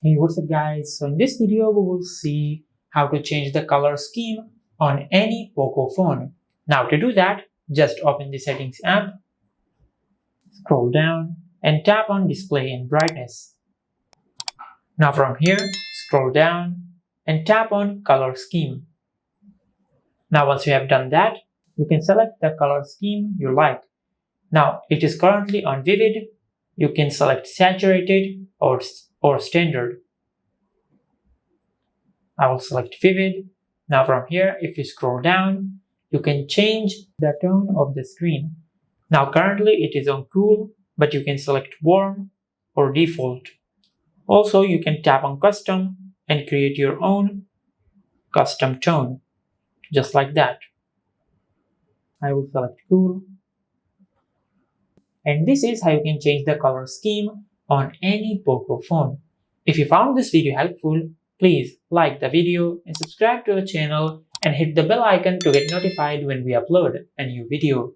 Hey, what's up guys? So in this video we will see how to change the color scheme on any Poco phone. Now to do that, just open the settings app, scroll down and tap on display and brightness. Now from here, scroll down and tap on color scheme. Now once you have done that, you can select the color scheme you like. Now it is currently on vivid. You can select saturated or standard. I will select vivid. Now from here, if you scroll down, you can change the tone of the screen. Now currently it is on cool, but you can select warm or default. Also, you can tap on custom and create your own custom tone, just like that. I will select cool. And this is how you can change the color scheme on any Poco phone. If you found this video helpful, please like the video and subscribe to our channel and hit the bell icon to get notified when we upload a new video.